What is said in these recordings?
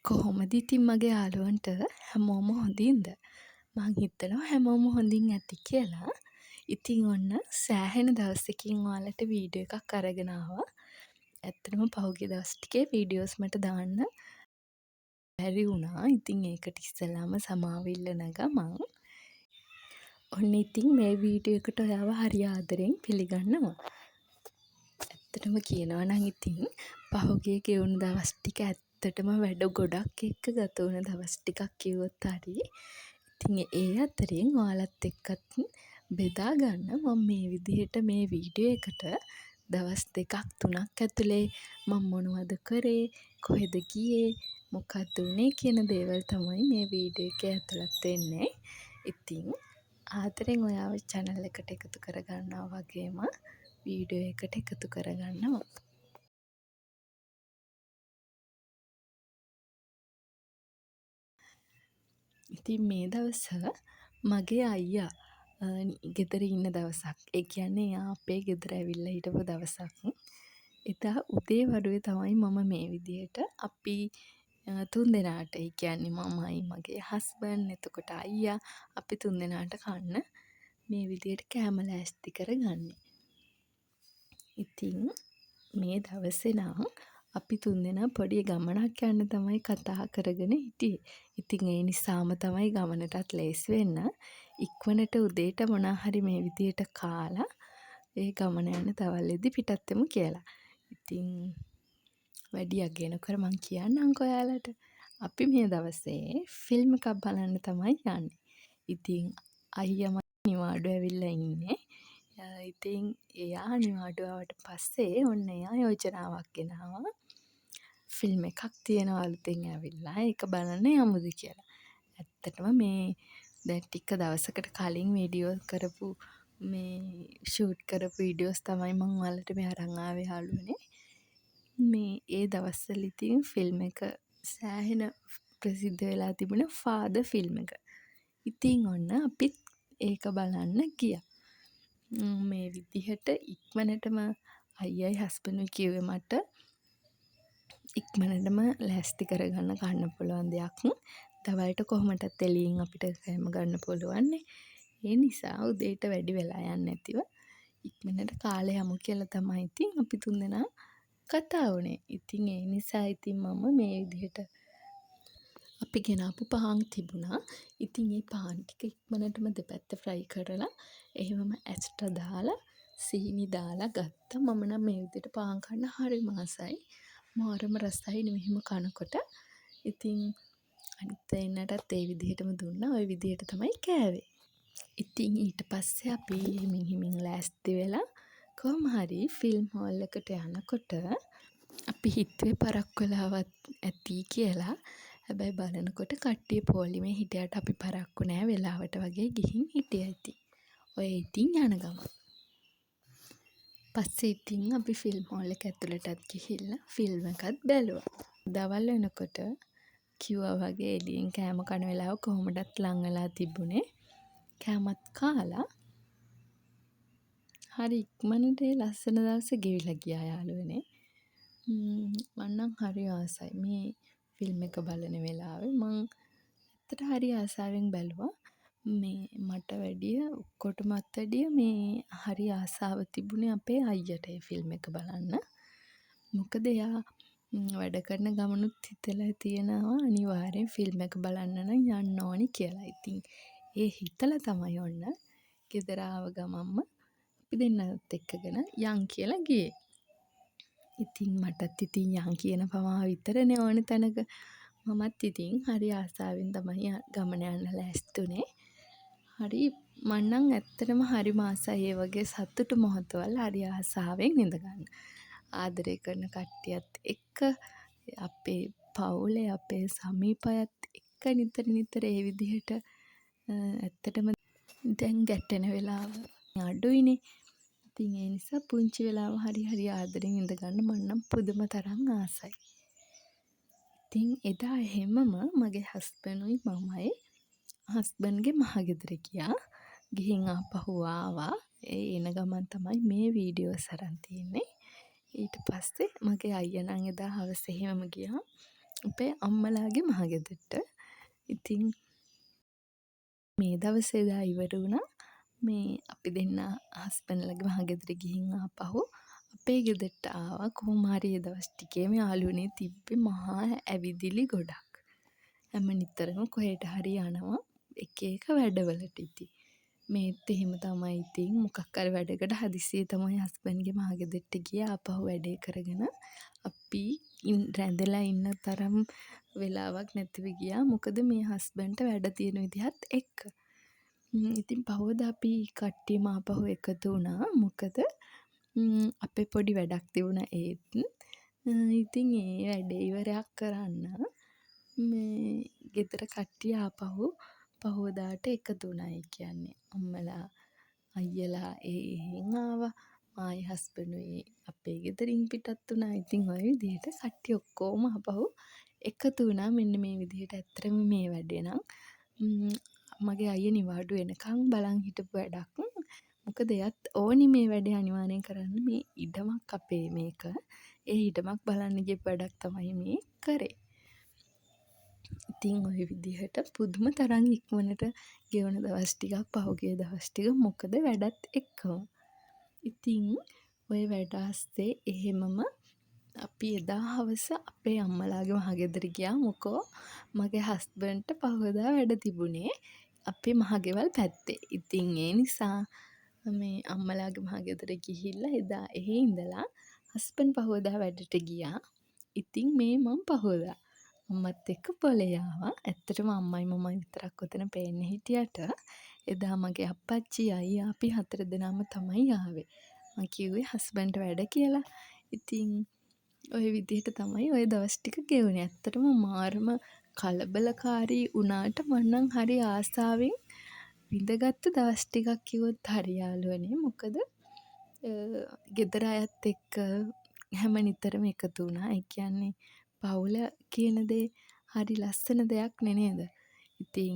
කොහොමද ඉතින් මගේ යාළුවන්ට හැමෝම හොඳින්ද? මං හිතනවා හැමෝම හොඳින් ඇති කියලා. ඉතින් ඔන්න සෑහෙන දවසකින් ඔයාලට වීඩියෝ එකක් අරගෙන ආවා. ඇත්තටම පහුගිය දවස් ටිකේ වීඩියෝස් මට දාන්න බැරි වුණා. ඉතින් ඒකට ඉස්සෙල්ලාම සමාව ඉල්ලන ගමන් ඔන්න ඉතින් මේ වීඩියෝ එකට ඔයාව හරි ආදරෙන් පිළිගන්නවා. ඇත්තටම කියනවා නම් ඉතින් පහුගිය ගෙවුණු දවස් ටික ඇත්තටම වැඩ ගොඩක් එක්ක ගත වුණ දවස් ටිකක් කිව්වොත් හරි. ඉතින් ඒ අතරින් ඔයාලත් එක්කත් බෙදා ගන්න මම මේ විදිහට මේ වීඩියෝ එකට දවස් 2ක් 3ක් ඇතුලේ මම මොනවද කරේ, කොහෙද ගියේ, මොකක්ද වුනේ කියන දේවල් තමයි මේ වීඩියෝ එකේ ඇතුළත් වෙන්නේ. ඉතින් ආදරෙන් ඔයාව channel එකට එකතු කරගන්නවා වගේම වීඩියෝ එකට එකතු කරගන්නවා. ඉතින් මේ දවස මගේ අයියා ගෙදර ඉන්න දවසක්. ඒ කියන්නේ එයා අපේ ගෙදර ඇවිල්ලා හිටපු දවසක්. එදා උදේ වරුවේ තමයි මම මේ විදිහට අපි තුන්දෙනාට, ඒ කියන්නේ මමයි, මගේ හස්බන්ඩ්, එතකොට අයියා, අපි තුන්දෙනාට කන්න මේ විදිහට කෑම ලෑස්ති කරගන්නේ. ඉතින් මේ දවසේ නම් අපි තුන්දෙනා පොඩි ගමනක් යන්න තමයි කතා කරගෙන හිටියේ. ඉතින් ඒ නිසාම තමයි ගමනටත් ලේසි වෙන්න ඉක්මනට උදේට මොනා හරි මේ විදියට කාලා ඒ ගමන යන තවල්ෙදි පිටත් වෙමු කියලා. ඉතින් වැඩි අගේ නොකර මං කියන්නම්කෝ ඔයාලට. අපි මේ දවසේ ෆිල්ම් එකක් බලන්න තමයි යන්නේ. ඉතින් අයියා මට නිවාඩු ඇවිල්ලා ඉන්නේ. ඉතින් එයා නිවාඩු ආවට පස්සේ ඔන්න එයා යෝජනාවක් ගෙනාවා. ෆිල්ම් එකක් තියෙනවා අලුතෙන් ඇවිල්ලා. ඒක බලන්න යමුද කියලා. ඇත්තටම මේ දැන් ටික දවසකට කලින් වීඩියෝ කරපු මේ ෂූට් කරපු වීඩියෝස් තමයි මම ඔයාලට මේ අරන් ආවේ යාළුවනේ. මේ ඒ දවස්වල ඉතින් ෆිල්ම් එක සෑහෙන ප්‍රසිද්ධ වෙලා තිබුණ ෆාදර් ෆිල්ම් එක. ඉතින් ඔන්න අපිත් ඒක බලන්න ගියා. මේ විදිහට ඉක්මනටම අයියයි හස්බන්ඩ්යි කිව්වේ මට ඉක්මනටම ලෑස්ති කරගන්න කන්න පුළුවන් දෙයක්. දවල්ට කොහොමටත් එළියෙන් අපිට කෑම ගන්න පුළුවන්නේ. ඒ නිසා උදේට වැඩි වෙලා යන්නේ නැතිව ඉක්මනට කාලේ යමු කියලා තමයි ඉතින් අපි තුන්දෙනා කතා වුණේ. ඉතින් ඒ නිසා ඉතින් මම මේ විදිහට අපි ගෙනාපු පාන් තිබුණා. ඉතින් ඒ පාන් ටික ඉක්මනටම දෙපැත්ත ෆ්‍රයි කරලා එහෙමම ඇස්ට දාලා සීනි දාලා ගත්තා. මම නම් මේ විදිහට පාන් කන්න හරිම ආසයි. මාරම රසයි මෙහෙම කනකොට. ඉතින් අනිත් දෙන්නටත් ඒ විදිහටම දුන්නා. ওই විදිහට තමයි කෑවේ. ඉතින් ඊට පස්සේ අපි හිමින් ලෑස්ති වෙලා කොහොම හරි ෆිල්ම් හෝල් එකට යනකොට අපි හිතුවේ පරක්කු වෙලාවත් ඇති කියලා. හැබැයි බලනකොට කට්ටිය පොලිමේ හිටියට අපි පරක්කු නෑ, වෙලාවට වගේ ගිහින් හිටියා ඉතින්. ඔය ඉතින් යන ගමන්. පස්සේ ඉතින් අපි ෆිල්ම් හෝල් එක ඇතුළටත් ගිහිල්ලා ෆිල්ම් එකත් බැලුවා. දවල් වෙනකොට කිව්වා වගේ එළියෙන් කෑම කන වෙලාව කොහොමදත් ලං වෙලා තිබුණේ. කෑමත් කාලා හරි ඉක්මනට ඒ ලස්සන දවස ගෙවිලා ගියා යාළුවනේ. මං නම් හරි ආසයි මේ ෆිල්ම් එක බලන වෙලාවේ. මං ඇත්තට හරි ආසාවෙන් බැලුවා. මේ මට වැඩිය ඔක්කොටමත් වැඩිය මේ හරි ආසාව තිබුණේ අපේ අයියට ඒ ෆිල්ම් එක බලන්න. මොකද එයා වැඩ කරන ගමනුත් හිතලා තියෙනවා අනිවාර්යෙන් ෆිල්ම් එක බලන්න නම් යන්න ඕනි කියලා. ඉතින් ඒ හිතලා තමයි ඔන්න ගෙදර ආව ගමන්ම අපි දෙන්නත් එක්කගෙන යන් කියලා ගියේ. ඉතින් මටත් ඉතින් යන් කියන පමාව විතරනේ ඕන තැනක. මමත් ඉතින් හරි ආසාවෙන් තමයි ගමන යන්න ලෑස්ති වුණේ. හරි මං නම් ඇත්තටම හරිම ආසයි ඒ වගේ සතුටු මොහොතවල් හරි ආසාවෙන් විඳගන්න. ආදරය කරන කට්ටියත් එක්ක අපේ පවුලේ අපේ සමීපයත් එක්ක නිතර ඒ විදිහට ඇත්තටම දැන් ගැටෙන වෙලාව අඩුයිනේ. ඉතින් ඒ නිසා පුංචි වෙලාව හරි ආදරෙන් ඉඳගන්න මං නම් පුදුම තරම් ආසයි. ඉතින් එදා එහෙමම මගේ හස්බන්ඩ්ුයි මමයි හස්බන්ඩ්ගේ මහගෙදර ගියා. ගිහින් ආපහු ආවා. ඒ එන ගමන් තමයි මේ වීඩියෝස් අරන් තියෙන්නේ. ඊට පස්සේ මගේ අයියා නම් එදා හවස එහෙමම ගියා. අපේ අම්මලාගේ මහගෙදරට. ඉතින් මේ දවසේ එදා ඉවර වුණා. මේ අපි දෙන්න හස්බන්ඩ්ලාගේ මහගෙදර ගිහින් ආපහු අපේ ගෙදරට ආවා. කොහොම හරි ඒ දවස් ටිකේම යාළුවනේ තිබ්බේ මහා ඇවිදිලි ගොඩක්. හැම නිතරම කොහෙට හරි යනවා එක එක වැඩවලට ඉතින්. මේත් එහෙම තමයි ඉතින් මොකක් හරි වැඩකට හදිසියේ තමයි හස්බන්ඩ්ගේ මහගෙදරට ගියේ ආපහු වැඩේ කරගෙන අපි රැඳලා ඉන්න තරම් වෙලාවක් නැතිව ගියා. මොකද මේ හස්බන්ඩ්ට වැඩ තියෙන විදිහත් එක්ක. ඉතින් පහුවදා අපි කට්ටියම ආපහු එකතු වුණා. මොකද අපේ පොඩි වැඩක් තිබුණා ඒත්. ඉතින් ඒ වැඩේ ඉවරයක් කරන්න මේ ගෙදර කට්ටිය ආපහු පහුවදාට එකතු වුණා. ඒ කියන්නේ අම්මලා අයියලා එහෙන් ආවා. මායි හස්බන්ඩුයි අපේ ගෙදරින් පිටත් වුණා. ඉතින් ඔය විදිහට කට්ටිය ඔක්කොම ආපහු එකතු වුණා. මෙන්න මේ විදිහට ඇත්තටම මේ වැඩේ නම් මගේ අයියා නිවාඩු වෙනකන් බලන් හිටපු වැඩක්. මොකද එයත් ඕනි මේ වැඩේ අනිවාර්යෙන් කරන්න. මේ ඉඩමක් අපේ මේක. ඒ ඉඩමක් බලන්න ගියපු වැඩක් තමයි මේ කරේ. ඉතින් ඔය විදිහට පුදුම තරම් ඉක්මනට ගෙවන දවස් ටිකක් පහුගිය දවස් ටික මොකද වැඩත් එක්කම. ඉතින් ඔය වැඩ අස්සේ එහෙමම අපි එදා හවස අපේ අම්මලාගේ මහගෙදර ගියා. මොකෝ මගේ හස්බන්ඩ්ට පහුවදා වැඩ තිබුණේ අපේ මහගෙවල් පැත්තේ. ඉතින් ඒ නිසා මේ අම්මලාගේ මහගෙදර ගිහිල්ලා එදා එහෙ ඉඳලා හස්බන්ඩ් පහුවදා වැඩට ගියා. ඉතින් මේ මම පහුවදා අම්මත් එක්ක පොලේ ආවා. ඇත්තටම අම්මයි මමයි විතරක් ඔතන පේන්න හිටියට එදා මගේ අප්පච්චි අයියා අපි 4 දෙනාම තමයි ආවේ. මං කිව්වේ හස්බන්ඩ්ට වැඩ කියලා. ඉතින් ඔය විදිහට තමයි ඔය දවස් ටික ගෙවුනේ. ඇත්තටම මාරම කලබලකාරී වුණාට මං නම් හරි ආසාවෙන් විඳගත්තු දවස් ටිකක් කිව්වොත් හරි යාළුවනේ. මොකද ගෙදර අයත් එක්ක හැම නිතරම එකතු වුණා. ඒ කියන්නේ පවුල කියන දේ හරි ලස්සන දෙයක් නේද? ඉතින්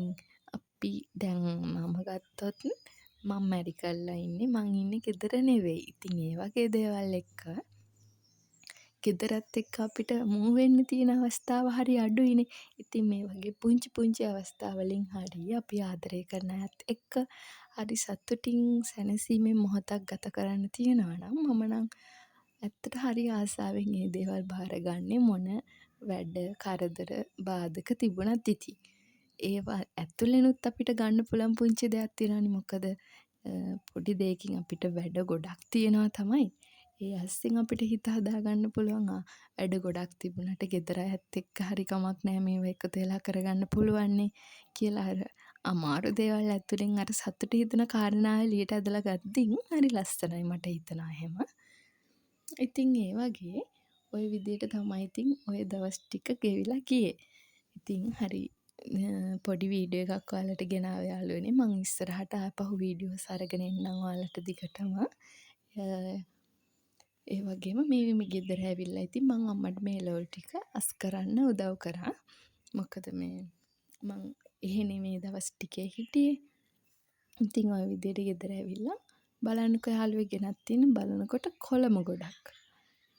අපි දැන් මම ගත්තොත් මම මැරි කරලා ඉන්නේ. මං ඉන්නේ ගෙදර නෙවෙයි. ඉතින් ඒ වගේ දේවල් එක්ක ගෙදරත් එක්ක අපිට මූ වෙන්න තියෙන අවස්ථාව හරි අඩුයිනේ. ඉතින් මේ වගේ පුංචි පුංචි අවස්ථාවලින් හරි අපි ආදරය කරන අයත් එක්ක හරි සතුටින් සැනසීමෙන් මොහොතක් ගත කරන්න තියෙනවා නම් මම නම් ඇත්තට හරි ආසාවෙන් මේ දේවල් බාරගන්නේ මොන වැඩ කරදර බාධක තිබුණත් ඉතින්. ඒවා ඇතුළෙනුත් අපිට ගන්න පුළුවන් පුංචි දෙයක් තියෙනවානේ. මොකද පොඩි දෙයකින් අපිට වැඩ ගොඩක් තියෙනවා තමයි. ඒ අස්සෙන් අපිට හිත හදාගන්න පුළුවන් වැඩ ගොඩක් තිබුණාට ගෙදර අයත් එක්ක හරි කමක් නැහැ මේවා එකතු වෙලා කරගන්න පුළුවන්නේ කියලා අර අමාරු දේවල් ඇතුලෙන් අර සතුට හිතෙන කාරණා එළියට ඇදලා ගද්දින් හරි ලස්සනයි මට හිතෙනවා එහෙම. ඉතින් ඒ වගේ ওই විදිහට තමයි ඉතින් ওই දවස් ටික ගෙවිලා ගියේ. ඉතින් හරි පොඩි වීඩියෝ එකක් ඔයාලට ගෙනාවේ යාළුවනේ. මං ඉස්සරහට ආපහු වීඩියෝස් අරගෙන එන්නම් ඔයාලට දිගටම. ඒ වගේම මේ ගෙදර ඇවිල්ලා ඉතින් මං අම්මට මේ එළවලු ටික අස් කරන්න උදව් කරා. මොකද මේ මං එහෙනේ මේ දවස් ටිකේ හිටියේ. ඉතින් ওই විදිහට ගෙදර ඇවිල්ලා බලන්නකෝ යාළුවේ ගෙනත් තියෙන බලනකොට කොළම ගොඩක්.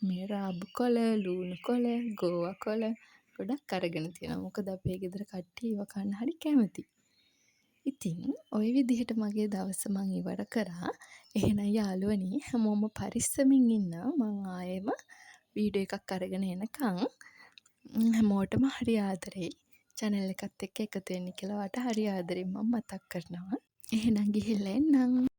මේ රාබු කොළ, ලූණු කොළ, ගෝවා කොළ ගොඩක් අරගෙන තියෙනවා. මොකද අපේ ගෙදර කට්ටිය ඒවා කන්න හරි කැමති. ඉතින් ওই විදිහට මගේ දවස මං ඉවර කරා. එහෙනම් යාළුවනේ හැමෝම පරිස්සමින් ඉන්න. මං ආයෙම වීඩියෝ එකක් අරගෙන එනකන් හැමෝටම හරි ආදරෙයි. channel එකත් එක්ක එකතු වෙන්න කියලා ඔයාලට හරි ආදරෙන් මම මතක් කරනවා. එහෙනම් ගිහිල්ලා එන්නම්.